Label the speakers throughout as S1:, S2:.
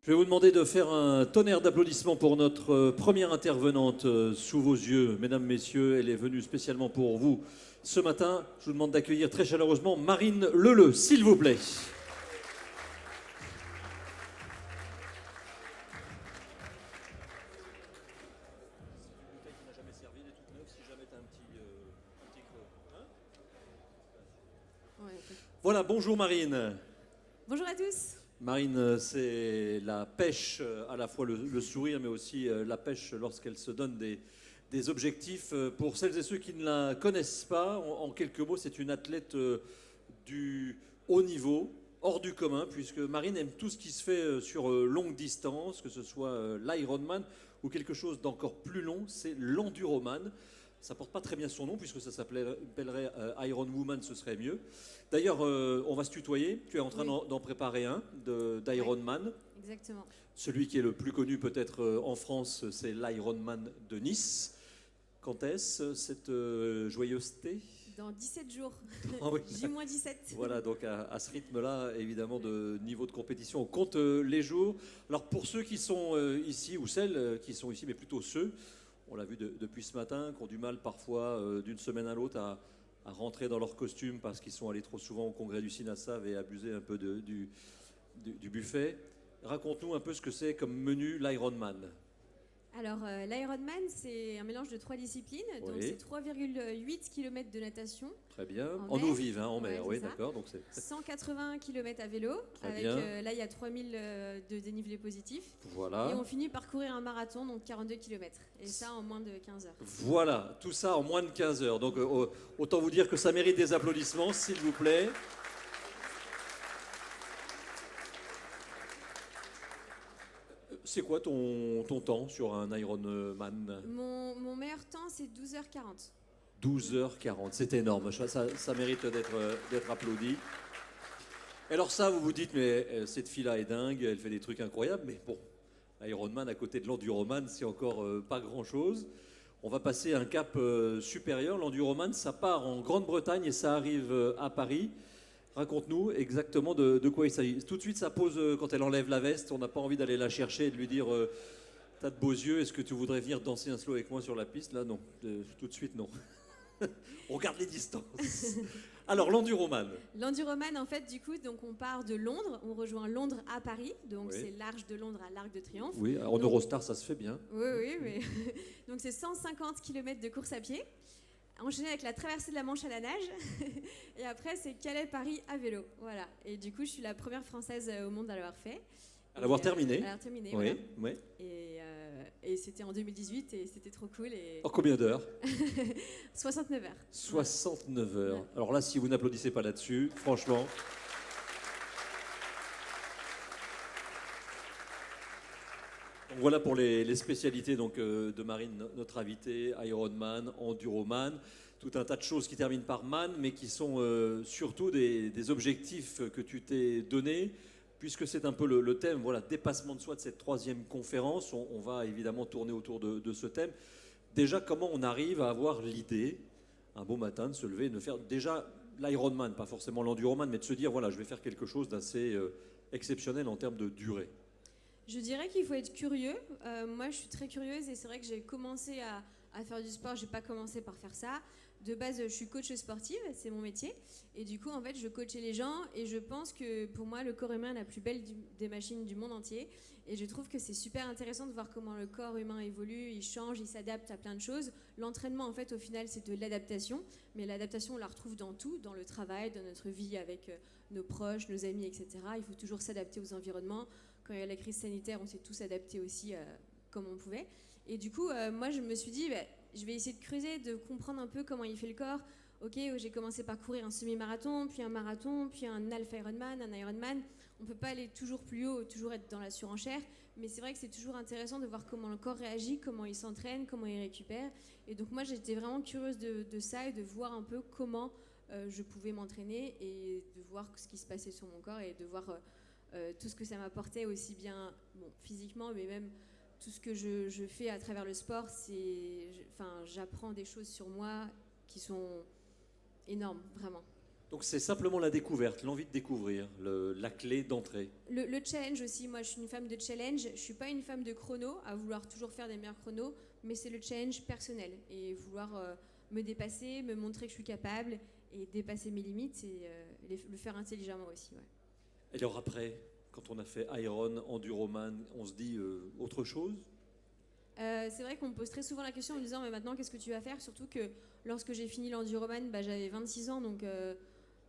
S1: Je vais vous demander de faire un tonnerre d'applaudissements pour notre première intervenante sous vos yeux. Mesdames, Messieurs, elle est venue spécialement pour vous ce matin. Je vous demande d'accueillir très chaleureusement Marine Leleu, s'il vous plaît. Voilà, bonjour Marine.
S2: Bonjour à tous.
S1: Marine, c'est la pêche, à la fois le sourire, mais aussi la pêche lorsqu'elle se donne des objectifs. Pour celles et ceux qui ne la connaissent pas, en quelques mots, c'est une athlète du haut niveau, hors du commun, puisque Marine aime tout ce qui se fait sur longue distance, que ce soit l'Ironman ou quelque chose d'encore plus long, c'est l'enduroman. Ça porte pas très bien son nom, puisque ça s'appellerait Iron Woman, ce serait mieux. D'ailleurs, on va se tutoyer. Tu es en train d'en préparer un d'Ironman.
S2: Ouais, exactement.
S1: Celui qui est le plus connu peut-être en France, c'est l'Ironman de Nice. Quand est-ce cette joyeuseté?
S2: Dans 17 jours.
S1: Ah oui.
S2: J-17.
S1: Voilà, donc à ce rythme-là, évidemment, de niveau de compétition, on compte les jours. Alors pour ceux qui sont ici, ou celles qui sont ici, mais plutôt ceux, on l'a vu depuis ce matin, qui ont du mal parfois d'une semaine à l'autre à rentrer dans leur costume parce qu'ils sont allés trop souvent au congrès du SINASAV et abusé un peu du buffet. Raconte-nous un peu ce que c'est comme menu l'Ironman.
S2: Alors, l'Ironman, c'est un mélange de 3 disciplines.
S1: Oui.
S2: Donc, c'est 3,8 km de natation.
S1: Très bien.
S2: En
S1: En
S2: mer.
S1: eau vive, hein, en mer,
S2: Ouais,
S1: oui,
S2: c'est ça.
S1: d'accord. Donc
S2: 180 km à vélo.
S1: Très
S2: Avec,
S1: bien.
S2: là, il y a 3000 de dénivelé positif.
S1: Voilà.
S2: Et on finit par courir un marathon, donc 42 km. Et ça en moins de 15 heures.
S1: Voilà, tout ça en moins de 15 heures. Donc autant vous dire que ça mérite des applaudissements, s'il vous plaît. C'est quoi ton temps sur un Ironman?
S2: Mon meilleur temps, c'est 12h40.
S1: 12h40, c'est énorme, ça mérite d'être applaudi. Alors ça, vous vous dites, mais cette fille-là est dingue, elle fait des trucs incroyables, mais bon, l'Ironman à côté de l'enduroman, c'est encore pas grand-chose. On va passer un cap supérieur. L'enduroman, ça part en Grande-Bretagne et ça arrive à Paris. Raconte-nous exactement de quoi il s'agit. Tout de suite, ça pose, quand elle enlève la veste, on n'a pas envie d'aller la chercher et de lui dire t'as de beaux yeux, est-ce que tu voudrais venir danser un slow avec moi sur la piste? Là, non. Tout de suite, non. On garde les distances. Alors, l'enduroman.
S2: L'enduroman, en fait, du coup, donc on part de Londres, on rejoint Londres à Paris, donc
S1: Oui.
S2: c'est l'Arche de Londres à l'Arc de Triomphe.
S1: Oui, en
S2: Donc-
S1: Eurostar, ça se fait bien.
S2: Oui, mais donc c'est 150 km de course à pied, enchaîné avec la traversée de la Manche à la nage, et après c'est Calais-Paris à vélo, voilà. Et du coup, je suis la première Française au monde à l'avoir fait.
S1: À l'avoir
S2: Et,
S1: terminé.
S2: À l'avoir terminé,
S1: Oui,
S2: voilà.
S1: oui.
S2: Et c'était en 2018 et c'était trop cool. Et
S1: En combien d'heures?
S2: 69 heures.
S1: 69 heures.
S2: Ouais.
S1: Alors là, si vous n'applaudissez pas là-dessus, franchement. Donc voilà pour les spécialités donc, de Marine, notre invitée, Ironman, Enduroman, tout un tas de choses qui terminent par man, mais qui sont surtout des objectifs que tu t'es donnés, puisque c'est un peu le thème, voilà, dépassement de soi de cette troisième conférence. On va évidemment tourner autour de ce thème. Déjà, comment on arrive à avoir l'idée, un beau matin, de se lever et de faire déjà l'Ironman, pas forcément l'enduroman, mais de se dire, voilà, je vais faire quelque chose d'assez exceptionnel en termes de durée.
S2: Je dirais qu'il faut être curieux. Moi, je suis très curieuse et c'est vrai que j'ai commencé à faire du sport. Je n'ai pas commencé par faire ça. De base, je suis coach sportive, c'est mon métier. Et du coup, en fait, je coachais les gens et je pense que pour moi, le corps humain est la plus belle des machines du monde entier. Et je trouve que c'est super intéressant de voir comment le corps humain évolue, il change, il s'adapte à plein de choses. L'entraînement, en fait, au final, c'est de l'adaptation. Mais l'adaptation, on la retrouve dans tout, dans le travail, dans notre vie avec nos proches, nos amis, etc. Il faut toujours s'adapter aux environnements. Quand il y a la crise sanitaire, on s'est tous adaptés aussi comme on pouvait. Et du coup, moi, je me suis dit, je vais essayer de creuser, de comprendre un peu comment il fait le corps. Ok, j'ai commencé par courir un semi-marathon, puis un marathon, puis un Alpha Ironman, un Ironman. On ne peut pas aller toujours plus haut, toujours être dans la surenchère. Mais c'est vrai que c'est toujours intéressant de voir comment le corps réagit, comment il s'entraîne, comment il récupère. Et donc moi, j'étais vraiment curieuse de ça et de voir un peu comment je pouvais m'entraîner et de voir ce qui se passait sur mon corps et de voir tout ce que ça m'apportait aussi bien physiquement, mais même tout ce que je fais à travers le sport. J'apprends des choses sur moi qui sont énormes, vraiment.
S1: Donc Donc c'est simplement la découverte, l'envie de découvrir, la clé d'entrée.
S2: Le challenge aussi, moi je suis une femme de challenge, je suis pas une femme de chrono, à vouloir toujours faire des meilleurs chronos, mais c'est le challenge personnel et vouloir me dépasser, me montrer que je suis capable et dépasser mes limites et le faire intelligemment aussi. Ouais.
S1: Et alors après, quand on a fait Iron, Enduroman, on se dit autre chose?
S2: C'est vrai qu'on me pose très souvent la question en me disant mais maintenant qu'est-ce que tu vas faire, surtout que lorsque j'ai fini l'enduroman, j'avais 26 ans, donc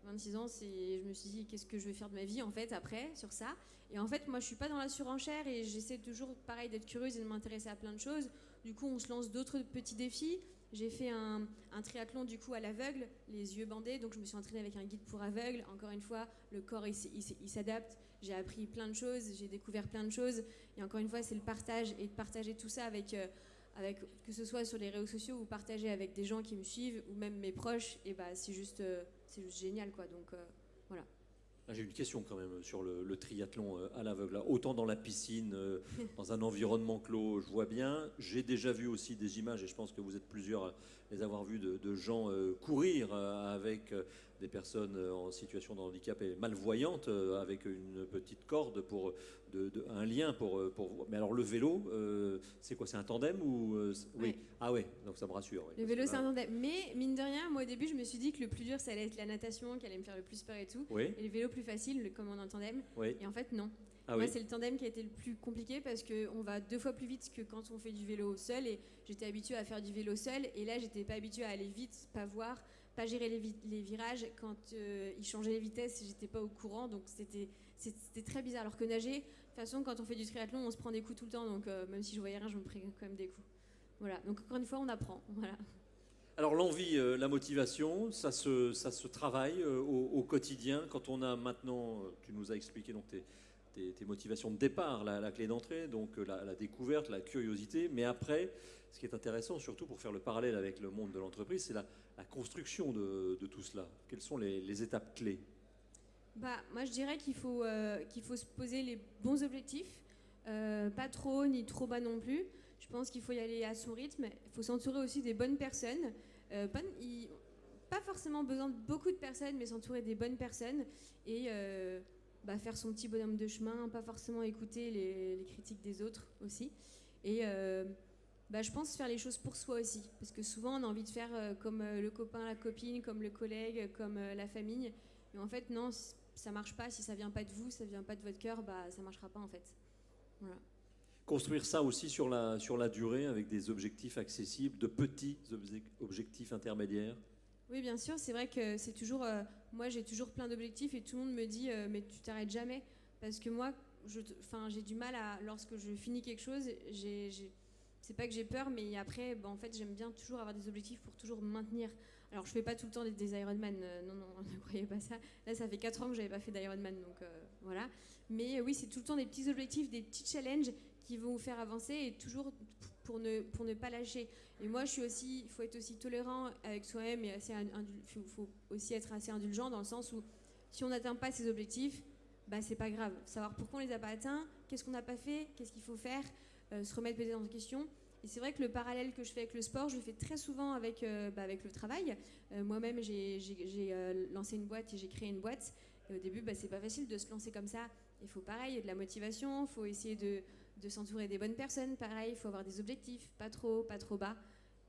S2: 26 ans, je me suis dit qu'est-ce que je vais faire de ma vie en fait après sur ça. Et en fait moi je suis pas dans la surenchère et j'essaie toujours pareil d'être curieuse et de m'intéresser à plein de choses. Du coup on se lance d'autres petits défis. J'ai fait un triathlon du coup à l'aveugle, les yeux bandés, donc je me suis entraînée avec un guide pour aveugles. Encore une fois, le corps il s'adapte. J'ai appris plein de choses, j'ai découvert plein de choses. Et encore une fois, c'est le partage et de partager tout ça avec que ce soit sur les réseaux sociaux ou partager avec des gens qui me suivent ou même mes proches. Et c'est juste génial quoi. Donc voilà.
S1: J'ai une question quand même sur le triathlon à l'aveugle. Autant dans la piscine, dans un environnement clos, je vois bien. J'ai déjà vu aussi des images, et je pense que vous êtes plusieurs à les avoir vues, de gens courir avec des personnes en situation de handicap et malvoyantes, avec une petite corde pour un lien pour. Mais alors le vélo, c'est quoi? C'est un tandem ou oui.
S2: Ouais.
S1: Ah ouais, donc ça me rassure. Oui,
S2: Le vélo, c'est un tandem. Mais mine de rien, moi au début, je me suis dit que le plus dur, ça allait être la natation, qui allait me faire le plus peur et tout.
S1: Oui,
S2: Et le vélo plus facile, comme on est en tandem.
S1: oui.
S2: Et en fait, non.
S1: Ah
S2: Moi,
S1: oui.
S2: c'est le tandem qui a été le plus compliqué parce qu'on va 2 fois plus vite que quand on fait du vélo seul. Et j'étais habituée à faire du vélo seul. Et là, j'étais pas habituée à aller vite, pas voir, pas gérer les virages. Quand ils changeaient les vitesses, j'étais pas au courant. Donc c'était très bizarre. Alors que nager, de toute façon, quand on fait du triathlon, on se prend des coups tout le temps. Donc même si je voyais rien, je me prenais quand même des coups. Voilà. Donc encore une fois, on apprend. Voilà.
S1: Alors l'envie, la motivation, ça se travaille au quotidien. Quand on a maintenant, tu nous as expliqué donc tes motivations de départ, la clé d'entrée, donc la découverte, la curiosité. Mais après, ce qui est intéressant, surtout pour faire le parallèle avec le monde de l'entreprise, c'est la construction de tout cela. Quelles sont les étapes clés?
S2: Moi, je dirais qu'il faut se poser les bons objectifs, pas trop ni trop bas non plus. Je pense qu'il faut y aller à son rythme. Il faut s'entourer aussi des bonnes personnes. Pas forcément besoin de beaucoup de personnes, mais s'entourer des bonnes personnes et faire son petit bonhomme de chemin, pas forcément écouter les critiques des autres aussi. Et je pense faire les choses pour soi aussi, parce que souvent on a envie de faire comme le copain, la copine, comme le collègue, comme la famille. Mais en fait, non, ça marche pas. Si ça vient pas de vous, ça vient pas de votre cœur, ça marchera pas en fait. Voilà.
S1: Construire ça aussi sur la durée avec des objectifs accessibles, de petits objectifs intermédiaires.
S2: Oui, bien sûr, c'est vrai que c'est toujours. Moi, j'ai toujours plein d'objectifs et tout le monde me dit mais tu t'arrêtes jamais. Parce que moi, j'ai du mal à. Lorsque je finis quelque chose, c'est pas que j'ai peur, mais après, en fait, j'aime bien toujours avoir des objectifs pour toujours me maintenir. Alors, je fais pas tout le temps des Ironman, non, ne croyez pas ça. Là, ça fait 4 ans que j'avais pas fait d'Ironman, donc voilà. Mais oui, c'est tout le temps des petits objectifs, des petits challenges qui vont vous faire avancer et toujours pour ne pas lâcher. Et moi, il faut être aussi tolérant avec soi-même et il faut aussi être assez indulgent dans le sens où si on n'atteint pas ses objectifs, c'est pas grave. Savoir pourquoi on les a pas atteints, qu'est-ce qu'on n'a pas fait, qu'est-ce qu'il faut faire, se remettre peut-être en question. Et c'est vrai que le parallèle que je fais avec le sport, je le fais très souvent avec le travail. Moi-même, j'ai lancé une boîte et j'ai créé une boîte. Et au début, c'est pas facile de se lancer comme ça. Il faut pareil, de la motivation, il faut essayer de s'entourer des bonnes personnes. Pareil, il faut avoir des objectifs, pas trop bas.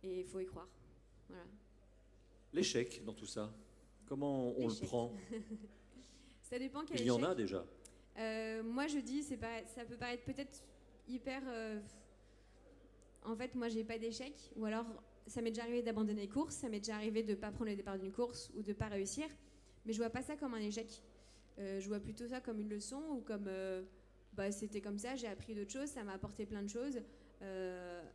S2: Et il faut y croire. Voilà.
S1: L'échec dans tout ça, comment on le prend?
S2: Ça dépend quel
S1: Il y en
S2: échec.
S1: a déjà.
S2: Moi, je dis, ça peut paraître peut-être hyper... En fait, moi, j'ai pas d'échec. Ou alors, ça m'est déjà arrivé d'abandonner les courses. Ça m'est déjà arrivé de ne pas prendre le départ d'une course ou de ne pas réussir. Mais je vois pas ça comme un échec. Je vois plutôt ça comme une leçon ou comme... c'était comme ça, j'ai appris d'autres choses. Ça m'a apporté plein de choses.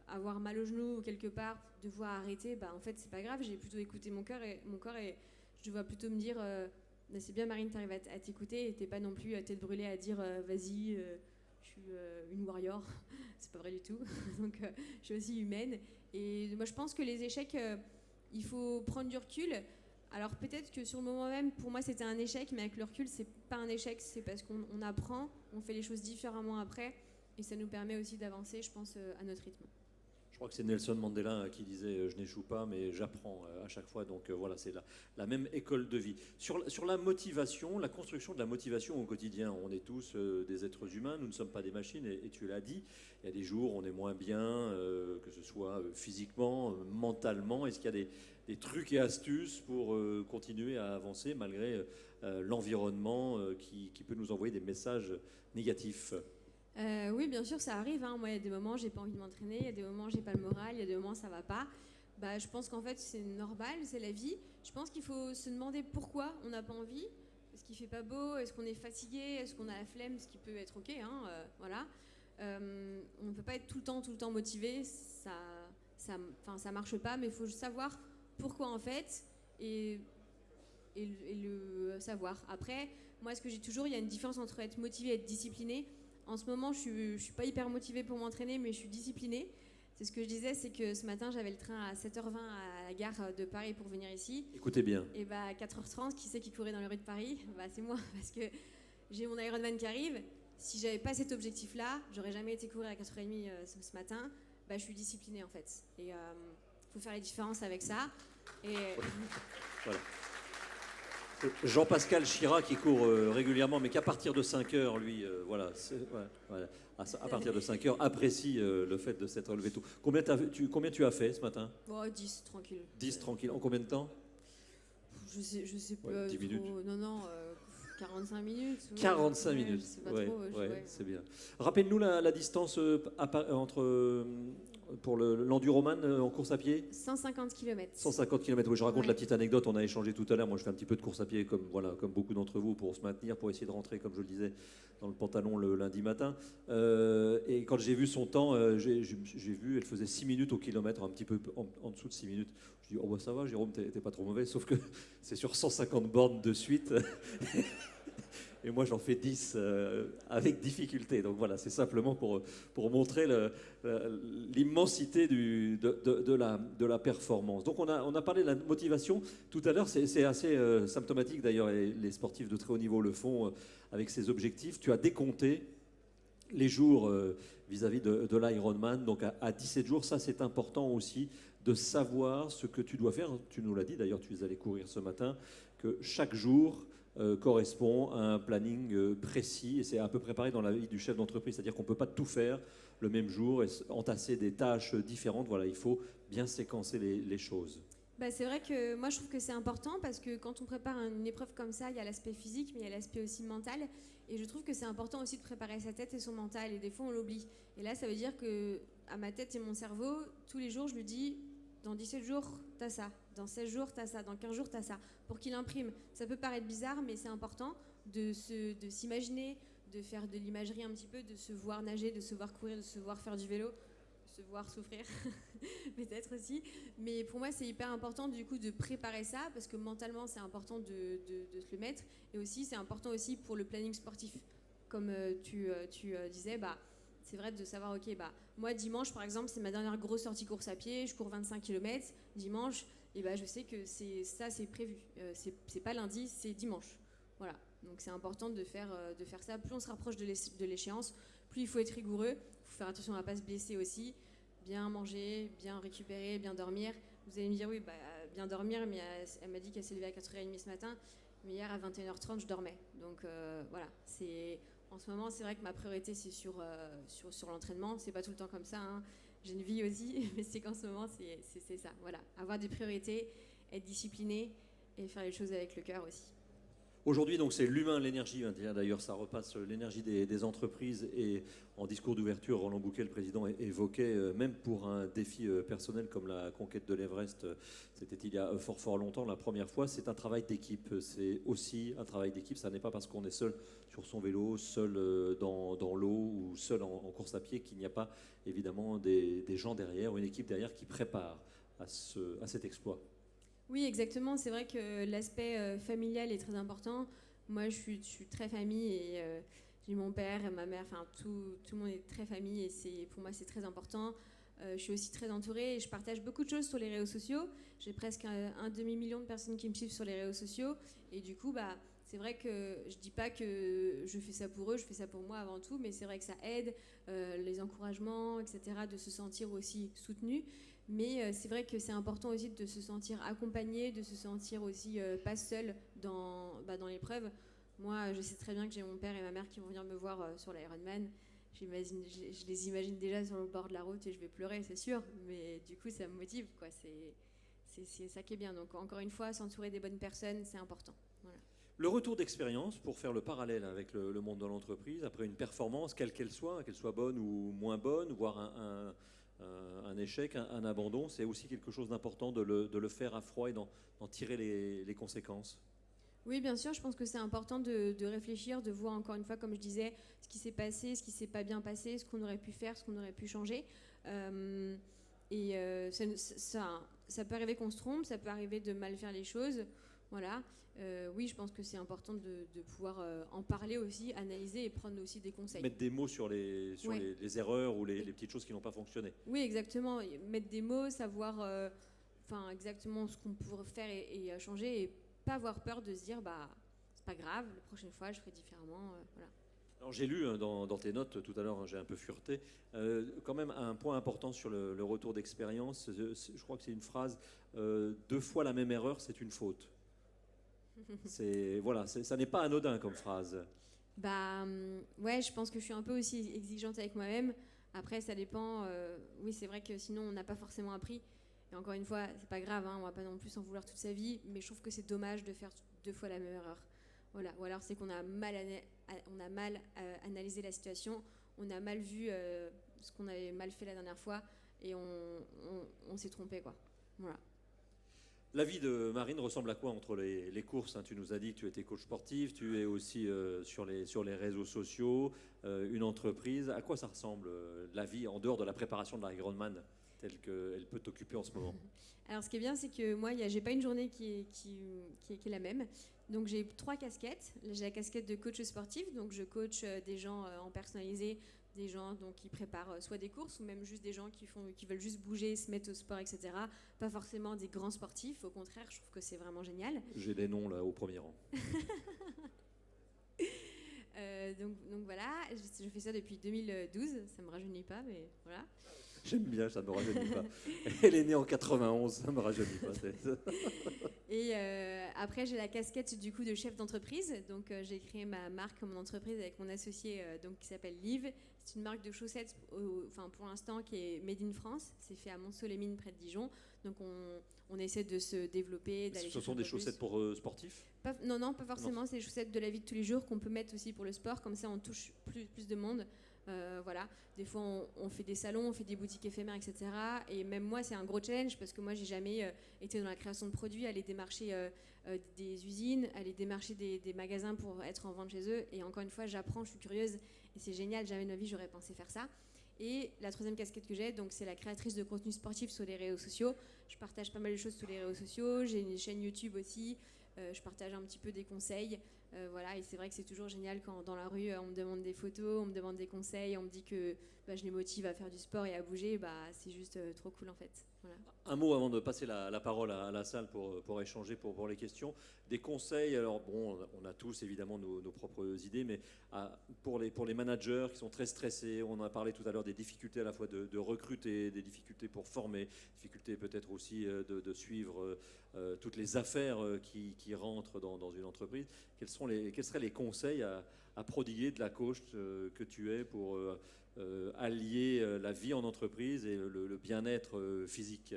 S2: Avoir mal au genou ou quelque part, devoir arrêter, en fait, c'est pas grave. J'ai plutôt écouté mon corps et je dois plutôt me dire... c'est bien, Marine, t'arrives à t'écouter et t'es pas non plus tête brûlée à dire vas-y, je suis une warrior. C'est pas vrai du tout. Donc, je suis aussi humaine. Et moi, je pense que les échecs, il faut prendre du recul. Alors, peut-être que sur le moment même, pour moi, c'était un échec, mais avec le recul, c'est pas un échec, c'est parce qu'on apprend, on fait les choses différemment après, et ça nous permet aussi d'avancer, je pense, à notre rythme.
S1: crois que c'est Nelson Mandela qui disait je n'échoue pas, mais j'apprends à chaque fois. Donc voilà, c'est la même école de vie. Sur la motivation, la construction de la motivation au quotidien, on est tous des êtres humains, nous ne sommes pas des machines, et tu l'as dit, il y a des jours où on est moins bien, que ce soit physiquement, mentalement. Est-ce qu'il y a des trucs et astuces pour continuer à avancer malgré l'environnement qui peut nous envoyer des messages négatifs?
S2: Oui, bien sûr, ça arrive. Hein. Moi, il y a des moments, j'ai pas envie de m'entraîner, il y a des moments, j'ai pas le moral, il y a des moments, ça va pas. Bah, je pense qu'en fait, c'est normal, c'est la vie. Je pense qu'il faut se demander pourquoi on n'a pas envie. Est-ce qu'il fait pas beau? Est-ce qu'on est fatigué? Est-ce qu'on a la flemme? Ce qui peut être ok, hein, voilà. On ne peut pas être tout le temps motivé. Ça marche pas, mais il faut savoir pourquoi en fait et le savoir. Après, moi, ce que j'ai toujours, il y a une différence entre être motivé et être discipliné. En ce moment, je suis pas hyper motivée pour m'entraîner, mais je suis disciplinée. C'est ce que je disais, c'est que ce matin, j'avais le train à 7h20 à la gare de Paris pour venir ici.
S1: Écoutez bien.
S2: Et bah, à 4h30, qui c'est qui courait dans les rues de Paris? Bah, c'est moi, parce que j'ai mon Ironman qui arrive. Si j'avais pas cet objectif-là, j'aurais jamais été courir à 4h30 ce matin. Bah, je suis disciplinée, en fait. Et faut faire les différences avec ça. Et...
S1: Voilà. Jean-Pascal Chirac qui court régulièrement, mais qu'à partir de 5 heures, lui, voilà, à partir de 5 heures, apprécie le fait de s'être levé tôt. Combien tu as fait ce matin?
S2: 10, tranquille.
S1: 10, tranquille. En combien de temps?
S2: Je sais pas.
S1: Ouais, 10 minutes.
S2: Non, 45 minutes.
S1: 45 minutes.
S2: C'est pas trop.
S1: C'est bien. Rappelle-nous la distance entre pour l'enduroman en course à pied.
S2: 150 km.
S1: 150 km, oui, je raconte la petite anecdote, on a échangé tout à l'heure, moi je fais un petit peu de course à pied comme beaucoup d'entre vous pour se maintenir, pour essayer de rentrer, comme je le disais, dans le pantalon le lundi matin. Et quand j'ai vu son temps, j'ai vu, elle faisait 6 minutes au kilomètre, un petit peu en dessous de 6 minutes. Je dis, oh bah ça va Jérôme, t'es pas trop mauvais, sauf que c'est sur 150 bornes de suite. Et moi, j'en fais 10 avec difficulté. Donc voilà, c'est simplement pour montrer l'immensité de la performance. Donc on a parlé de la motivation tout à l'heure. C'est assez symptomatique d'ailleurs, et les sportifs de très haut niveau le font avec ces objectifs. Tu as décompté les jours vis-à-vis de l'Ironman. Donc à 17 jours, ça c'est important aussi de savoir ce que tu dois faire. Tu nous l'as dit d'ailleurs, tu es allé courir ce matin, que chaque jour correspond à un planning précis, et c'est un peu préparé dans la vie du chef d'entreprise, c'est-à-dire qu'on ne peut pas tout faire le même jour et entasser des tâches différentes. Voilà, il faut bien séquencer les choses.
S2: Bah, c'est vrai que moi je trouve que c'est important parce que quand on prépare une épreuve comme ça, il y a l'aspect physique mais il y a l'aspect aussi mental, et je trouve que c'est important aussi de préparer sa tête et son mental, et des fois on l'oublie. Et là ça veut dire que à ma tête et mon cerveau, tous les jours je lui dis dans 17 jours t'as ça, dans 16 jours t'as ça, dans 15 jours t'as ça, pour qu'il imprime. Ça peut paraître bizarre mais c'est important de s'imaginer, de faire de l'imagerie un petit peu, de se voir nager, de se voir courir, de se voir faire du vélo, de se voir souffrir peut-être aussi. Mais pour moi c'est hyper important du coup de préparer ça, parce que mentalement c'est important de se le mettre, et aussi c'est important aussi pour le planning sportif. Comme tu disais, bah c'est vrai de savoir, ok, bah moi dimanche par exemple c'est ma dernière grosse sortie course à pied, je cours 25 km dimanche, et bah je sais que c'est prévu, c'est pas lundi, c'est dimanche, voilà. Donc c'est important de faire ça. Plus on se rapproche de l'échéance, plus il faut être rigoureux, il faut faire attention à ne pas se blesser aussi, bien manger, bien récupérer, bien dormir. Vous allez me dire oui, bah bien dormir, mais elle m'a dit qu'elle s'est levée à 4h30 ce matin, mais hier à 21h30 je dormais, donc voilà, en ce moment, c'est vrai que ma priorité, c'est sur l'entraînement. C'est pas tout le temps comme ça, hein. J'ai une vie aussi, mais c'est qu'en ce moment, c'est ça. Voilà, avoir des priorités, être discipliné et faire les choses avec le cœur aussi.
S1: Aujourd'hui, donc, c'est l'humain, l'énergie. D'ailleurs, ça repasse l'énergie des entreprises. Et en discours d'ouverture, Roland Bouquet, le président, évoquait, même pour un défi personnel comme la conquête de l'Everest, c'était il y a fort longtemps, la première fois, c'est un travail d'équipe. C'est aussi un travail d'équipe. Ça n'est pas parce qu'on est seul sur son vélo, seul dans l'eau ou seul en course à pied qu'il n'y a pas évidemment des gens derrière, une équipe derrière qui prépare à cet exploit.
S2: Oui, exactement. C'est vrai que l'aspect familial est très important. Moi, je suis très famille, et j'ai mon père et ma mère, enfin tout le monde est très famille, et pour moi c'est très important. Je suis aussi très entourée et je partage beaucoup de choses sur les réseaux sociaux. J'ai presque un demi-million de personnes qui me suivent sur les réseaux sociaux, et du coup, bah, c'est vrai que je dis pas que je fais ça pour eux, je fais ça pour moi avant tout, mais c'est vrai que ça aide, les encouragements, etc., de se sentir aussi soutenu. Mais c'est vrai que c'est important aussi de se sentir accompagné, de se sentir aussi pas seul dans l'épreuve. Moi, je sais très bien que j'ai mon père et ma mère qui vont venir me voir sur l'Ironman. Je les imagine déjà sur le bord de la route et je vais pleurer, c'est sûr. Mais du coup, ça me motive, quoi. C'est ça qui est bien. Donc, encore une fois, s'entourer des bonnes personnes, c'est important. Voilà.
S1: Le retour d'expérience, pour faire le parallèle avec le monde de l'entreprise, après une performance, quelle qu'elle soit bonne ou moins bonne, voire un échec, un abandon, c'est aussi quelque chose d'important de le faire à froid et d'en tirer les conséquences.
S2: Oui, bien sûr, je pense que c'est important de réfléchir, de voir encore une fois, comme je disais, ce qui s'est passé, ce qui s'est pas bien passé, ce qu'on aurait pu faire, ce qu'on aurait pu changer. Ça peut arriver qu'on se trompe, ça peut arriver de mal faire les choses. Voilà. Oui, je pense que c'est important de pouvoir en parler aussi, analyser et prendre aussi des conseils.
S1: Mettre des mots sur les erreurs ou les petites choses qui n'ont pas fonctionné.
S2: Oui, exactement. Mettre des mots, savoir exactement ce qu'on pourrait faire et changer et pas avoir peur de se dire c'est pas grave, la prochaine fois je ferai différemment. Voilà.
S1: Alors j'ai lu dans tes notes tout à l'heure, j'ai un peu fureté, quand même un point important sur le retour d'expérience. Je crois que c'est une phrase, 2 fois la même erreur, c'est une faute. Ça n'est pas anodin comme phrase.
S2: Ouais, je pense que je suis un peu aussi exigeante avec moi-même. Après, ça dépend. Oui, c'est vrai que sinon on n'a pas forcément appris. Et encore une fois, c'est pas grave, on va pas non plus en vouloir toute sa vie, mais je trouve que c'est dommage de faire 2 fois la même erreur. Voilà. Ou alors c'est qu'on a mal analysé la situation, on a mal vu ce qu'on avait mal fait la dernière fois et on s'est trompé, quoi. Voilà.
S1: La vie de Marine ressemble à quoi entre les courses, hein? Tu nous as dit que tu étais coach sportif, tu es aussi sur les réseaux sociaux, une entreprise. À quoi ça ressemble la vie en dehors de la préparation de l'Ironman telle qu'elle peut t'occuper en ce moment?
S2: Alors ce qui est bien, c'est que moi, j'ai pas une journée qui est la même. Donc j'ai 3 casquettes. J'ai la casquette de coach sportif, donc je coach des gens en personnalisé, des gens donc, qui préparent soit des courses ou même juste des gens qui veulent juste bouger, se mettre au sport, etc. Pas forcément des grands sportifs, au contraire, je trouve que c'est vraiment génial.
S1: J'ai des noms là au premier rang.
S2: Donc voilà, je fais ça depuis 2012, ça me rajeunit pas, mais voilà.
S1: J'aime bien, ça ne me rajeunit pas. Elle est née en 91, ça ne me rajeunit pas.
S2: Et après, j'ai la casquette du coup de chef d'entreprise. Donc j'ai créé ma marque, mon entreprise avec mon associé qui s'appelle Liv. C'est une marque de chaussettes, pour l'instant, qui est made in France. C'est fait à Mont-Soleil-Mines, près de Dijon. Donc on essaie de se développer.
S1: Ce sont des chaussettes pour sportifs ?
S2: Non, pas forcément. C'est des chaussettes de la vie de tous les jours qu'on peut mettre aussi pour le sport. Comme ça, on touche plus de monde. Voilà. Des fois, on fait des salons, on fait des boutiques éphémères, etc. Et même moi, c'est un gros challenge parce que moi, j'ai jamais été dans la création de produits, aller démarcher des usines, aller démarcher des magasins pour être en vente chez eux. Et encore une fois, j'apprends, je suis curieuse et c'est génial. Jamais de ma vie, j'aurais pensé faire ça. Et la troisième casquette que j'ai, donc c'est la créatrice de contenu sportif sur les réseaux sociaux. Je partage pas mal de choses sur les réseaux sociaux. J'ai une chaîne YouTube aussi. Je partage un petit peu des conseils. Voilà, et c'est vrai que c'est toujours génial quand dans la rue on me demande des photos, on me demande des conseils, on me dit que je les motive à faire du sport et à bouger, c'est juste trop cool en fait. Voilà.
S1: Un mot avant de passer la parole à la salle pour échanger pour les questions. Des conseils, alors bon, on a tous évidemment nos propres idées, mais pour les managers qui sont très stressés, on a parlé tout à l'heure des difficultés à la fois de recruter, des difficultés pour former, difficultés peut-être aussi de suivre toutes les affaires qui rentrent dans une entreprise. Quels seraient les conseils à prodiguer de la coach que tu es pour allier la vie en entreprise et le bien-être physique?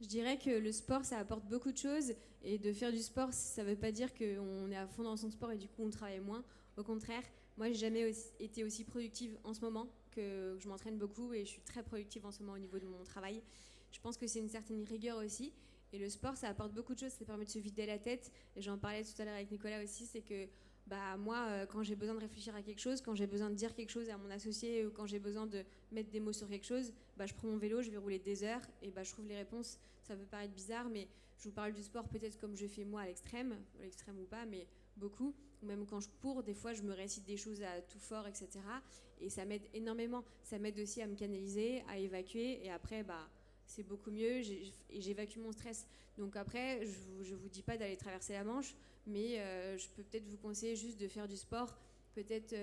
S2: Je dirais que le sport, ça apporte beaucoup de choses. Et de faire du sport, ça ne veut pas dire qu'on est à fond dans son sport et du coup on travaille moins. Au contraire, moi, j'ai jamais été aussi productive en ce moment, que je m'entraîne beaucoup et je suis très productive en ce moment au niveau de mon travail. Je pense que c'est une certaine rigueur aussi. Et le sport, ça apporte beaucoup de choses. Ça permet de se vider la tête. Et j'en parlais tout à l'heure avec Nicolas aussi, c'est que moi, quand j'ai besoin de réfléchir à quelque chose, quand j'ai besoin de dire quelque chose à mon associé ou quand j'ai besoin de mettre des mots sur quelque chose, je prends mon vélo, je vais rouler des heures et je trouve les réponses. Ça peut paraître bizarre, mais je vous parle du sport peut-être comme je fais moi à l'extrême ou pas, mais beaucoup. Ou même quand je cours, des fois, je me récite des choses à tout fort, etc. Et ça m'aide énormément. Ça m'aide aussi à me canaliser, à évacuer. Et après, c'est beaucoup mieux et j'évacue mon stress. Donc après, je vous dis pas d'aller traverser la Manche, mais je peux peut-être vous conseiller juste de faire du sport, peut-être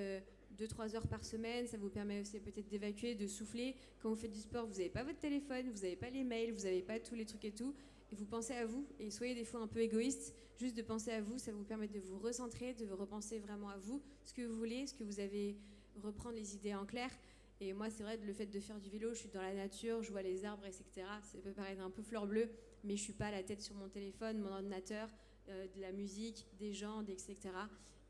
S2: 2-3 heures par semaine. Ça vous permet aussi peut-être d'évacuer, de souffler. Quand vous faites du sport, vous n'avez pas votre téléphone, vous n'avez pas les mails, vous n'avez pas tous les trucs et tout. Et vous pensez à vous, et soyez des fois un peu égoïste. Juste de penser à vous, ça vous permet de vous recentrer, de repenser vraiment à vous, ce que vous voulez, ce que vous avez, reprendre les idées en clair. Et moi, c'est vrai, le fait de faire du vélo, je suis dans la nature, je vois les arbres, etc. Ça peut paraître un peu fleur bleue, mais je suis pas la tête sur mon téléphone, mon ordinateur, de la musique, des gens, etc.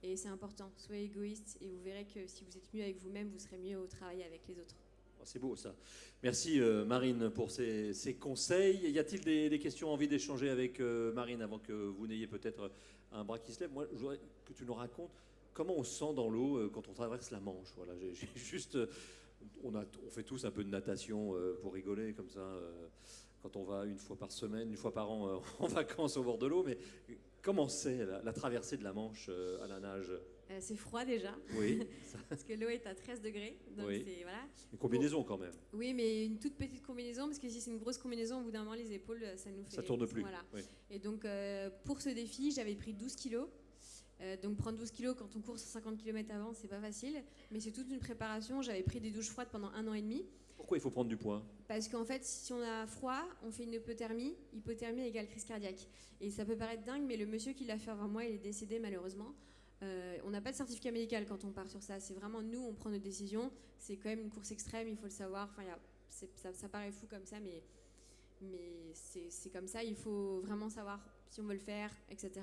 S2: Et c'est important, soyez égoïste et vous verrez que si vous êtes mieux avec vous-même, vous serez mieux au travail avec les autres.
S1: C'est beau ça. Merci Marine pour ces conseils. Y a-t-il des questions, envie d'échanger avec Marine avant que vous n'ayez peut-être un bras qui se lève? Moi, je voudrais que tu nous racontes comment on se sent dans l'eau quand on traverse la Manche. Voilà, j'ai juste, on fait tous un peu de natation pour rigoler comme ça. Quand on va une fois par semaine, une fois par an en vacances au bord de l'eau, mais comment c'est la traversée de la Manche à la nage?
S2: C'est froid déjà,
S1: oui.
S2: parce que l'eau est à 13 degrés, donc
S1: oui.
S2: c'est voilà.
S1: Une combinaison quand même.
S2: Oui, mais une toute petite combinaison, parce que si c'est une grosse combinaison, au bout d'un moment, les épaules, ça nous fait...
S1: Ça tourne plus.
S2: Voilà.
S1: Oui.
S2: Et donc, pour ce défi, j'avais pris 12 kilos. Donc prendre 12 kilos quand on court 50 km avant, c'est pas facile, mais c'est toute une préparation. J'avais pris des douches froides pendant 1 an et demi.
S1: Pourquoi il faut prendre du poids? Parce
S2: qu'en fait, si on a froid, on fait une hypothermie. Hypothermie égale crise cardiaque. Et ça peut paraître dingue, mais le monsieur qui l'a fait avant moi, il est décédé malheureusement. On n'a pas de certificat médical quand on part sur ça. C'est vraiment nous, on prend nos décisions. C'est quand même une course extrême, il faut le savoir. Enfin, ça paraît fou comme ça, mais c'est comme ça. Il faut vraiment savoir si on veut le faire, etc.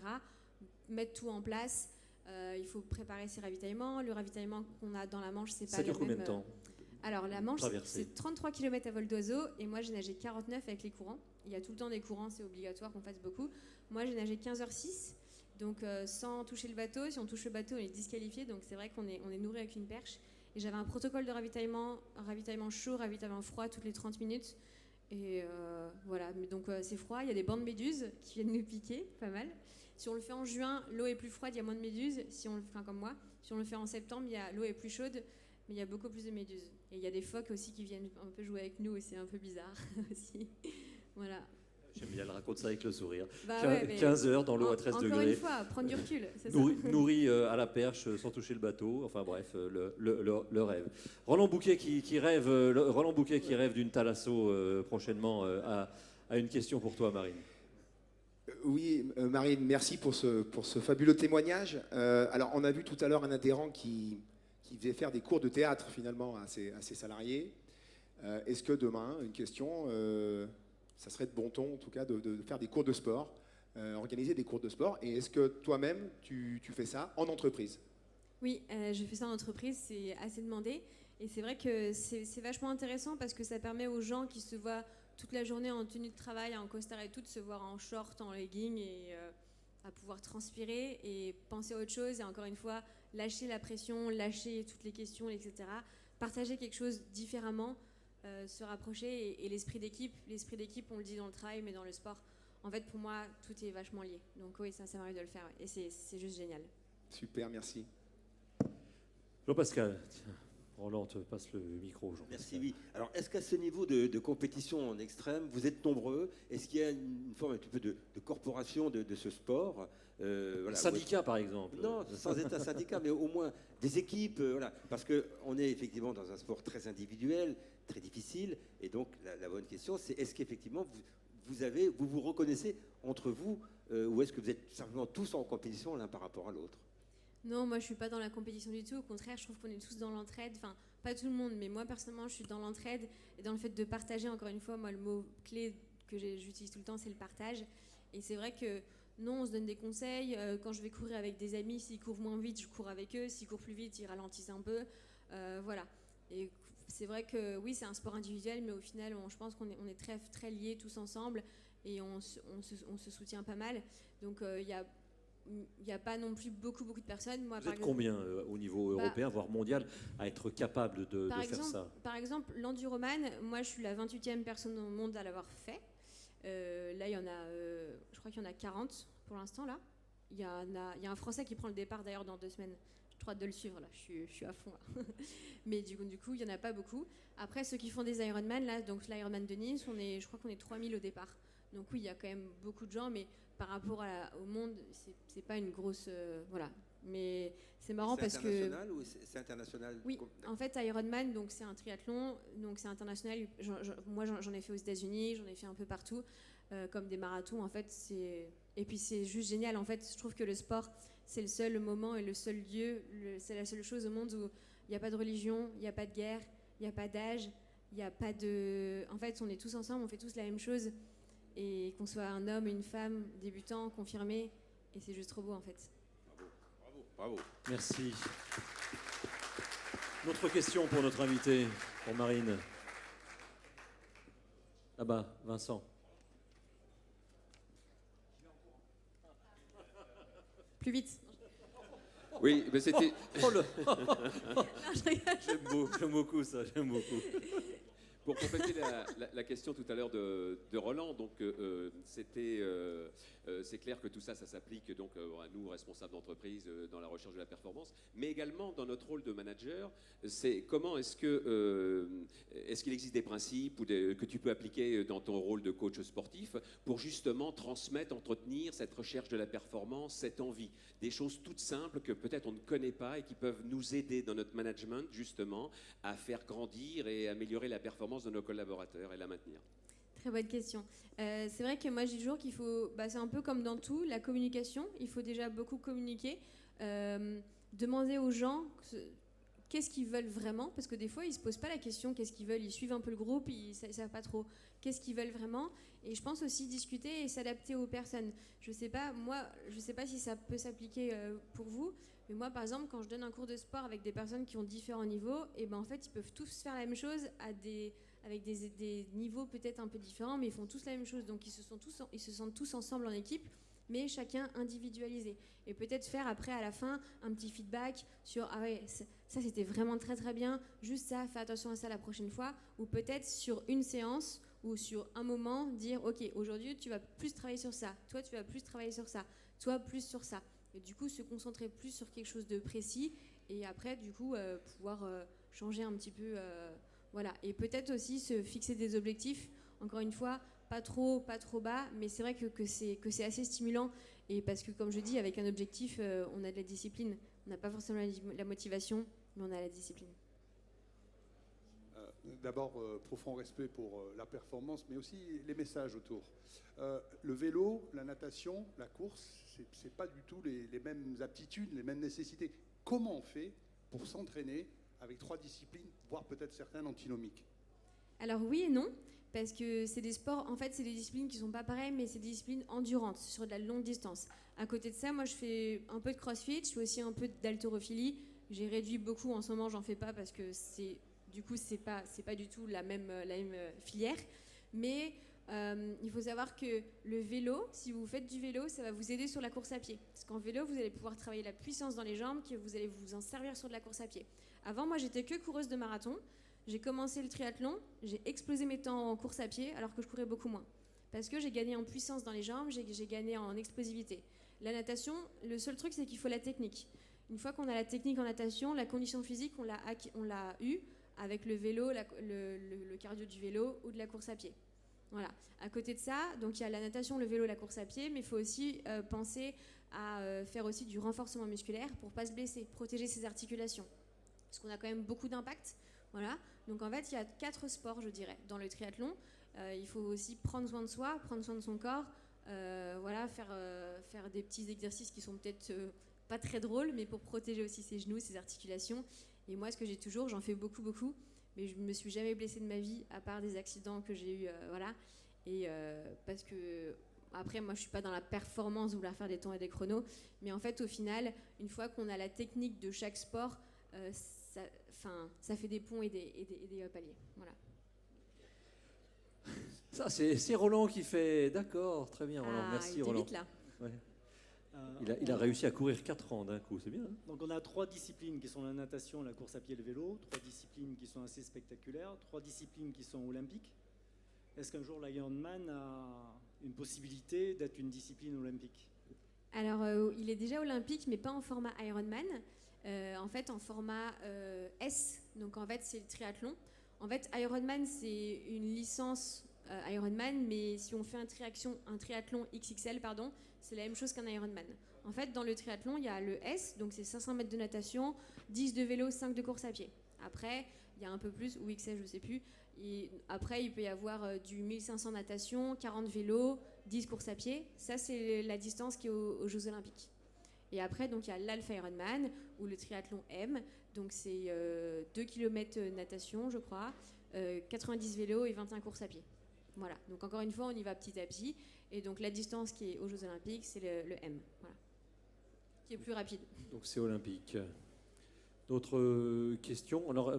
S2: Mettre tout en place. Il faut préparer ses ravitaillements. Le ravitaillement qu'on a dans la Manche, c'est pas
S1: ça dure combien de temps?
S2: Alors la Manche, c'est 33 km à vol d'oiseau et moi j'ai nagé 49 avec les courants. Il y a tout le temps des courants, c'est obligatoire qu'on fasse beaucoup. Moi j'ai nagé 15h06, donc sans toucher le bateau. Si on touche le bateau, on est disqualifié, donc c'est vrai qu'on est nourri avec une perche. Et j'avais un protocole de ravitaillement chaud, ravitaillement froid toutes les 30 minutes. Et voilà, mais donc c'est froid, il y a des bancs de méduses qui viennent nous piquer, pas mal. Si on le fait en juin, l'eau est plus froide, il y a moins de méduses. Si on le fait comme moi, si on le fait en septembre, l'eau est plus chaude, mais il y a beaucoup plus de méduses. Et il y a des phoques aussi qui viennent un peu jouer avec nous et c'est un peu bizarre aussi. Voilà.
S1: J'aime bien le raconter ça avec le sourire.
S2: Bah
S1: 15 heures dans l'eau à 13 degrés.
S2: Encore une fois, prendre du recul.
S1: Nourri à la perche sans toucher le bateau. Enfin bref, le rêve. Roland Bouquet qui rêve d'une thalasso prochainement a une question pour toi, Marine.
S3: Oui, Marine, merci pour ce fabuleux témoignage. Alors, on a vu tout à l'heure un adhérent qui faisait faire des cours de théâtre finalement à ses salariés. Est-ce que demain, une question, ça serait de bon ton en tout cas de faire des cours de sport, organiser des cours de sport, et est-ce que toi-même tu fais ça en entreprise?
S2: Oui, je fais ça en entreprise, c'est assez demandé, et c'est vrai que c'est vachement intéressant parce que ça permet aux gens qui se voient toute la journée en tenue de travail, en costard et tout, de se voir en short, en legging et à pouvoir transpirer et penser à autre chose, et encore une fois lâcher la pression, lâcher toutes les questions, etc. Partager quelque chose différemment, se rapprocher, et l'esprit d'équipe, on le dit dans le travail, mais dans le sport, en fait, pour moi, tout est vachement lié. Donc oui, ça m'arrive de le faire, et c'est juste génial.
S3: Super, merci.
S1: Jean-Pascal, tiens, Roland te passe le micro.
S4: Merci, oui. Alors, est-ce qu'à ce niveau de compétition en extrême, vous êtes nombreux? Est-ce qu'il y a une forme un petit peu de corporation de ce sport?
S1: Un syndicat, par exemple?
S4: Non, sans être un syndicat, mais au moins des équipes. Voilà. Parce qu'on est effectivement dans un sport très individuel, très difficile. Et donc, la bonne question, c'est est-ce qu'effectivement, vous vous reconnaissez entre vous, ou est-ce que vous êtes simplement tous en compétition l'un par rapport à l'autre?
S2: Non, moi je suis pas dans la compétition du tout. Au contraire, je trouve qu'on est tous dans l'entraide. Enfin, pas tout le monde, mais moi personnellement, je suis dans l'entraide et dans le fait de partager. Encore une fois, moi le mot clé que j'utilise tout le temps, c'est le partage. Et c'est vrai que non, on se donne des conseils. Quand je vais courir avec des amis, s'ils courent moins vite, je cours avec eux. S'ils courent plus vite, ils ralentissent un peu. Voilà. Et c'est vrai que oui, c'est un sport individuel, mais au final, je pense qu'on est très, très liés tous ensemble et on se soutient pas mal. Donc il n'y a pas non plus beaucoup de personnes. Moi,
S1: vous êtes combien au niveau européen, voire mondial, à être capable de faire ça?
S2: Par exemple, l'enduroman, moi je suis la 28e personne au monde à l'avoir fait. Là, il y en a, je crois qu'il y en a 40 pour l'instant là. il y a un Français qui prend le départ d'ailleurs dans 2 semaines. J'ai trop hâte de le suivre là, je suis à fond là. Mais du coup, il n'y en a pas beaucoup. Après, ceux qui font des Ironman, là, donc l'Ironman de Nice, je crois qu'on est 3000 au départ. Donc oui, il y a quand même beaucoup de gens, mais par rapport au monde, c'est pas une grosse... voilà. Mais c'est marrant parce que...
S4: C'est international ou c'est international?
S2: Oui, en fait, Ironman, donc c'est un triathlon, donc c'est international. Moi, j'en ai fait aux États-Unis, j'en ai fait un peu partout, comme des marathons. En fait, et puis c'est juste génial. En fait, je trouve que le sport, c'est le seul moment et le seul lieu, c'est la seule chose au monde où il n'y a pas de religion, il n'y a pas de guerre, il n'y a pas d'âge, il n'y a pas de... En fait, on est tous ensemble, on fait tous la même chose, et qu'on soit un homme, une femme, débutant, confirmé, et c'est juste trop beau en fait.
S4: Bravo.
S1: Merci. Notre question pour notre invité, pour Marine. Ah bah, Vincent.
S2: Plus vite.
S5: Oui, mais c'était.
S1: Oh le...
S2: Non, je rigole.
S1: J'aime beaucoup ça, j'aime beaucoup.
S5: Pour compléter la question tout à l'heure de Roland, donc c'est clair que tout ça, ça s'applique donc à nous, responsables d'entreprise, dans la recherche de la performance, mais également dans notre rôle de manager. C'est comment est-ce qu'il existe des principes que tu peux appliquer dans ton rôle de coach sportif pour justement transmettre, entretenir cette recherche de la performance, cette envie, des choses toutes simples que peut-être on ne connaît pas et qui peuvent nous aider dans notre management justement à faire grandir et améliorer la performance de nos collaborateurs et la maintenir.
S2: Très bonne question. C'est vrai que moi, je dis toujours qu'il faut, c'est un peu comme dans tout, la communication. Il faut déjà beaucoup communiquer. Demander aux gens qu'est-ce qu'ils veulent vraiment, parce que des fois, ils ne se posent pas la question qu'est-ce qu'ils veulent. Ils suivent un peu le groupe, ils ne savent pas trop qu'est-ce qu'ils veulent vraiment. Et je pense aussi discuter et s'adapter aux personnes. Je ne sais pas si ça peut s'appliquer pour vous, mais moi, par exemple, quand je donne un cours de sport avec des personnes qui ont différents niveaux, et en fait, ils peuvent tous faire la même chose avec des niveaux peut-être un peu différents, mais ils font tous la même chose. Donc, ils se sentent tous ensemble en équipe, mais chacun individualisé. Et peut-être faire après, à la fin, un petit feedback sur « Ah ouais, ça c'était vraiment très très bien, juste ça, fais attention à ça la prochaine fois ». Ou peut-être sur une séance ou sur un moment, dire « Ok, aujourd'hui, tu vas plus travailler sur ça. Toi, tu vas plus travailler sur ça. Toi, plus sur ça ». Et du coup, se concentrer plus sur quelque chose de précis. Et après, du coup, pouvoir changer un petit peu... voilà. Et peut-être aussi se fixer des objectifs. Encore une fois, pas trop bas, mais c'est vrai que c'est assez stimulant. Et parce que, comme je dis, avec un objectif, on a de la discipline. On n'a pas forcément la motivation, mais on a la discipline.
S6: D'abord, profond respect pour la performance, mais aussi les messages autour. Le vélo, la natation, la course, c'est pas du tout les mêmes aptitudes, les mêmes nécessités. Comment on fait pour s'entraîner avec 3 disciplines, voire peut-être certaines antinomiques?
S2: Alors oui et non, parce que c'est des sports, en fait, c'est des disciplines qui sont pas pareilles, mais c'est des disciplines endurantes, sur de la longue distance. À côté de ça, moi, je fais un peu de crossfit, je fais aussi un peu d'haltérophilie. J'ai réduit beaucoup, en ce moment, j'en fais pas parce que du coup, c'est pas du tout la même filière. Mais il faut savoir que le vélo, si vous faites du vélo, ça va vous aider sur la course à pied. Parce qu'en vélo, vous allez pouvoir travailler la puissance dans les jambes, que vous allez vous en servir sur de la course à pied. Avant, moi, j'étais que coureuse de marathon. J'ai commencé le triathlon, j'ai explosé mes temps en course à pied alors que je courais beaucoup moins. Parce que j'ai gagné en puissance dans les jambes, j'ai gagné en explosivité. La natation, le seul truc, c'est qu'il faut la technique. Une fois qu'on a la technique en natation, la condition physique, on l'a eue avec le vélo, le cardio du vélo ou de la course à pied. Voilà. À côté de ça, donc il y a la natation, le vélo, la course à pied, mais il faut aussi penser à faire aussi du renforcement musculaire pour ne pas se blesser, protéger ses articulations. Parce qu'on a quand même beaucoup d'impact. Voilà. Donc en fait, il y a 4 sports, je dirais, dans le triathlon. Il faut aussi prendre soin de soi, prendre soin de son corps, voilà, faire des petits exercices qui sont peut-être pas très drôles, mais pour protéger aussi ses genoux, ses articulations. Et moi, ce que j'ai toujours, j'en fais beaucoup, mais je me suis jamais blessée de ma vie, à part des accidents que j'ai eus, voilà. Et parce que après, moi, je suis pas dans la performance, vouloir faire des temps et des chronos, mais en fait, au final, une fois qu'on a la technique de chaque sport, ça fait des ponts et des paliers. Voilà.
S1: Ça, c'est Roland qui fait. D'accord, très bien, Roland. Merci,
S2: il
S1: Roland.
S2: Vite, là.
S1: Ouais. Il a réussi à courir 4 ans d'un coup, c'est bien. Hein.
S7: Donc on a 3 disciplines qui sont la natation, la course à pied et le vélo, 3 disciplines qui sont assez spectaculaires, 3 disciplines qui sont olympiques. Est-ce qu'un jour l'Ironman a une possibilité d'être une discipline olympique ?
S2: Alors, il est déjà olympique, mais pas en format Ironman. En fait, en format S. Donc, en fait, c'est le triathlon. En fait, Ironman, c'est une licence Ironman, mais si on fait un triathlon XXL, pardon, c'est la même chose qu'un Ironman. En fait, dans le triathlon, il y a le S, donc c'est 500 mètres de natation, 10 de vélo, 5 de course à pied. Après, il y a un peu plus, ou XL, je sais plus. Et après, il peut y avoir du 1500 natation, 40 vélo, 10 courses à pied. Ça, c'est la distance qui est aux Jeux Olympiques. Et après, donc, il y a l'Alpha Ironman, ou le triathlon M. Donc, c'est 2 km natation, je crois, 90 vélos et 21 courses à pied. Voilà. Donc, encore une fois, on y va petit à petit. Et donc, la distance qui est aux Jeux Olympiques, c'est le M. Voilà. Qui est plus rapide.
S1: Donc c'est olympique. D'autres questions? Alors,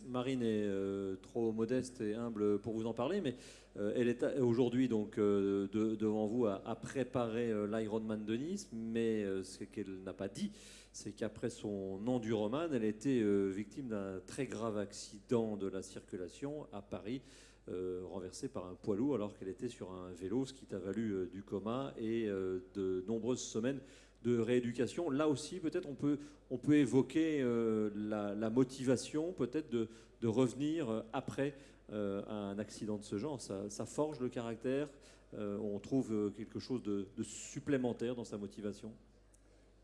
S1: Marine est trop modeste et humble pour vous en parler, mais elle est aujourd'hui donc devant vous à préparer l'Ironman de Nice. Mais ce qu'elle n'a pas dit, c'est qu'après son Enduroman, elle a été victime d'un très grave accident de la circulation à Paris, renversée par un poids lourd alors qu'elle était sur un vélo, ce qui t'a valu du coma et de nombreuses semaines de rééducation. Là aussi, peut-être on peut évoquer la motivation, peut-être de revenir après un accident de ce genre. Ça forge le caractère. On trouve quelque chose de supplémentaire dans sa motivation.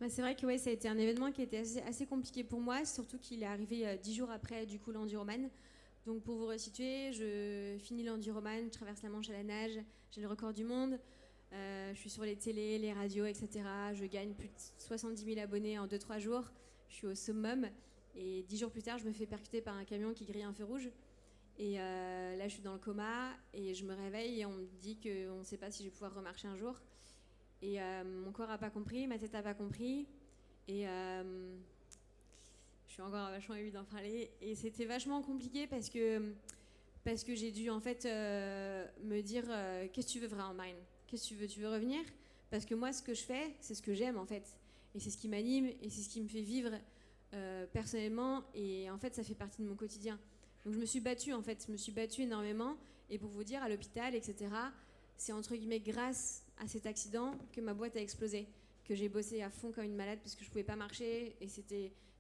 S2: Bah, c'est vrai que ouais, ça a été un événement qui a été assez compliqué pour moi, surtout qu'il est arrivé 10 jours après du coup l'enduroman. Donc pour vous resituer, je finis l'enduroman, je traverse la Manche à la nage, j'ai le record du monde. Je suis sur les télés, les radios, etc. Je gagne plus de 70 000 abonnés en 2-3 jours. Je suis au summum. Et 10 jours plus tard, je me fais percuter par un camion qui grille un feu rouge. Et là, je suis dans le coma. Et je me réveille et on me dit qu'on ne sait pas si je vais pouvoir remarcher un jour. Et mon corps n'a pas compris, ma tête n'a pas compris. Et je suis encore vachement émue d'en parler. Et c'était vachement compliqué parce que j'ai dû en fait me dire qu'est-ce que tu veux vraiment, Marine ? Qu'est-ce que tu veux revenir? Parce que moi, ce que je fais, c'est ce que j'aime en fait. Et c'est ce qui m'anime et c'est ce qui me fait vivre personnellement. Et en fait, ça fait partie de mon quotidien. Donc je me suis battue en fait. Je me suis battue énormément. Et pour vous dire, à l'hôpital, etc., c'est entre guillemets grâce à cet accident que ma boîte a explosé. Que j'ai bossé à fond comme une malade parce que je pouvais pas marcher. Et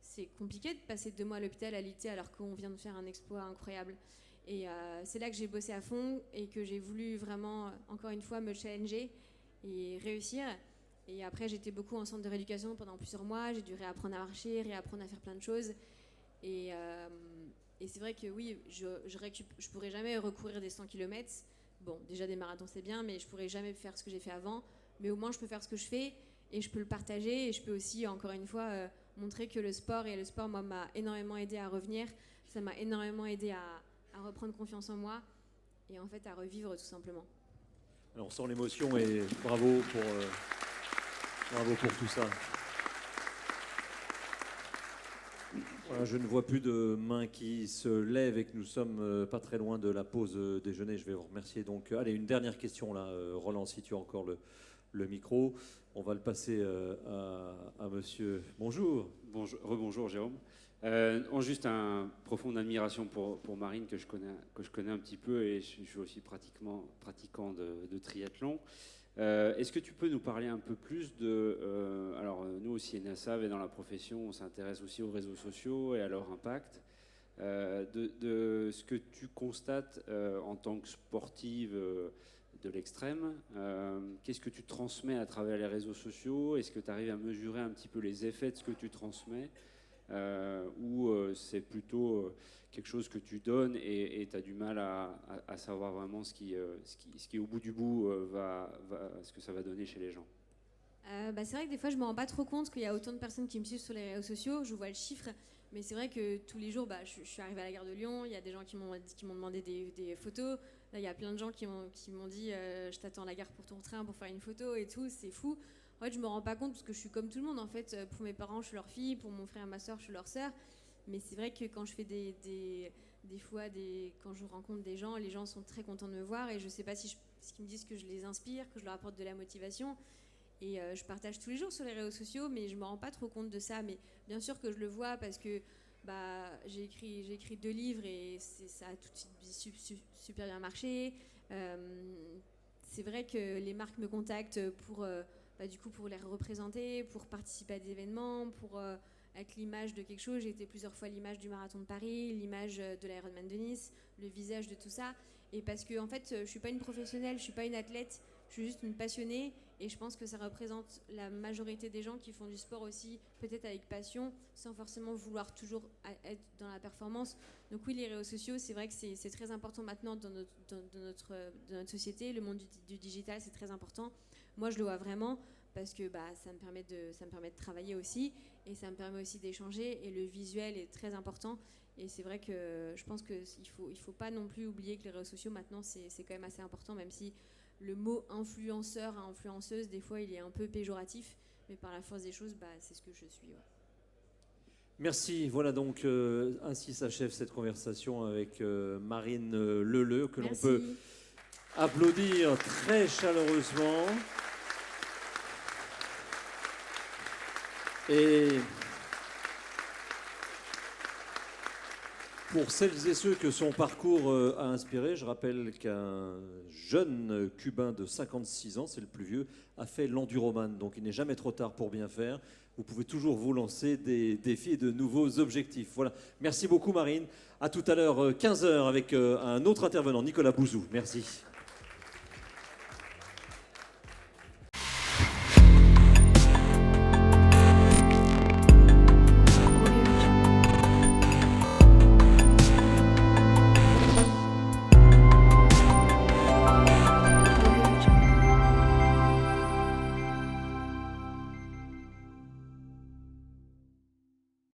S2: c'est compliqué de passer 2 mois à l'hôpital à l'IT alors qu'on vient de faire un exploit incroyable. Et c'est là que j'ai bossé à fond et que j'ai voulu vraiment, encore une fois, me challenger et réussir. Et après, j'étais beaucoup en centre de rééducation pendant plusieurs mois. J'ai dû réapprendre à marcher, réapprendre à faire plein de choses. Et c'est vrai que oui, je pourrais jamais recourir des 100 km. Bon, déjà des marathons, c'est bien, mais je pourrais jamais faire ce que j'ai fait avant. Mais au moins, je peux faire ce que je fais et je peux le partager. Et je peux aussi, encore une fois, montrer que le sport, moi, m'a énormément aidé à revenir. Ça m'a énormément aidé à reprendre confiance en moi et en fait à revivre tout simplement.
S1: Alors, on sent l'émotion et bravo pour tout ça. Voilà, je ne vois plus de mains qui se lèvent et que nous sommes pas très loin de la pause déjeuner. Je vais vous remercier. Donc, allez, une dernière question là, Roland, si tu as encore le micro. On va le passer à monsieur. Bonjour.
S8: Rebonjour Jérôme. Juste une profonde admiration pour Marine que je connais un petit peu et je suis aussi pratiquant de triathlon. Est-ce que tu peux nous parler un peu plus de... alors nous aussi, NASAV et dans la profession, on s'intéresse aussi aux réseaux sociaux et à leur impact. De ce que tu constates en tant que sportive de l'extrême, qu'est-ce que tu transmets à travers les réseaux sociaux? Est-ce que tu arrives à mesurer un petit peu les effets de ce que tu transmets? Ou c'est plutôt quelque chose que tu donnes et tu as du mal à savoir vraiment ce qui au bout du bout ce que ça va donner chez les gens?
S2: C'est vrai que des fois je me rends pas trop compte qu'il y a autant de personnes qui me suivent sur les réseaux sociaux. Je vois le chiffre, mais c'est vrai que tous les jours, je suis arrivée à la gare de Lyon, il y a des gens qui m'ont demandé des photos. Là, il y a plein de gens qui m'ont dit je t'attends à la gare pour ton train pour faire une photo et tout, c'est fou. En fait, je me rends pas compte parce que je suis comme tout le monde. En fait, pour mes parents, je suis leur fille, pour mon frère et ma soeur, je suis leur sœur. Mais c'est vrai que quand je fais des fois, quand je rencontre des gens, les gens sont très contents de me voir et je sais pas si qu'ils me disent que je les inspire, que je leur apporte de la motivation. Et je partage tous les jours sur les réseaux sociaux, mais je me rends pas trop compte de ça. Mais bien sûr que je le vois parce que j'ai écrit 2 livres et ça a tout de suite super bien marché. C'est vrai que les marques me contactent pour du coup pour les représenter, pour participer à des événements, pour être l'image de quelque chose. J'ai été plusieurs fois l'image du marathon de Paris, l'image de l'Ironman de Nice, le visage de tout ça. Et parce que en fait, je suis pas une professionnelle, je suis pas une athlète, je suis juste une passionnée. Et je pense que ça représente la majorité des gens qui font du sport aussi, peut-être avec passion, sans forcément vouloir toujours être dans la performance. Donc oui, les réseaux sociaux, c'est vrai que c'est très important maintenant dans notre société. Le monde du digital, c'est très important. Moi, je le vois vraiment parce que ça me permet de travailler aussi, et ça me permet aussi d'échanger. Et le visuel est très important. Et c'est vrai que je pense qu'il faut pas non plus oublier que les réseaux sociaux, maintenant, c'est quand même assez important, même si le mot influenceur, influenceuse, des fois, il est un peu péjoratif, mais par la force des choses, c'est ce que je suis. Ouais.
S1: Merci. Voilà donc, ainsi s'achève cette conversation avec Marine Leleu, que l'on
S2: Merci.
S1: peut applaudir très chaleureusement. Et pour celles et ceux que son parcours a inspiré, je rappelle qu'un jeune Cubain de 56 ans, c'est le plus vieux, a fait l'enduroman. Donc il n'est jamais trop tard pour bien faire. Vous pouvez toujours vous lancer des défis et de nouveaux objectifs. Voilà. Merci beaucoup Marine. À tout à l'heure, 15h, avec un autre intervenant, Nicolas Bouzou. Merci.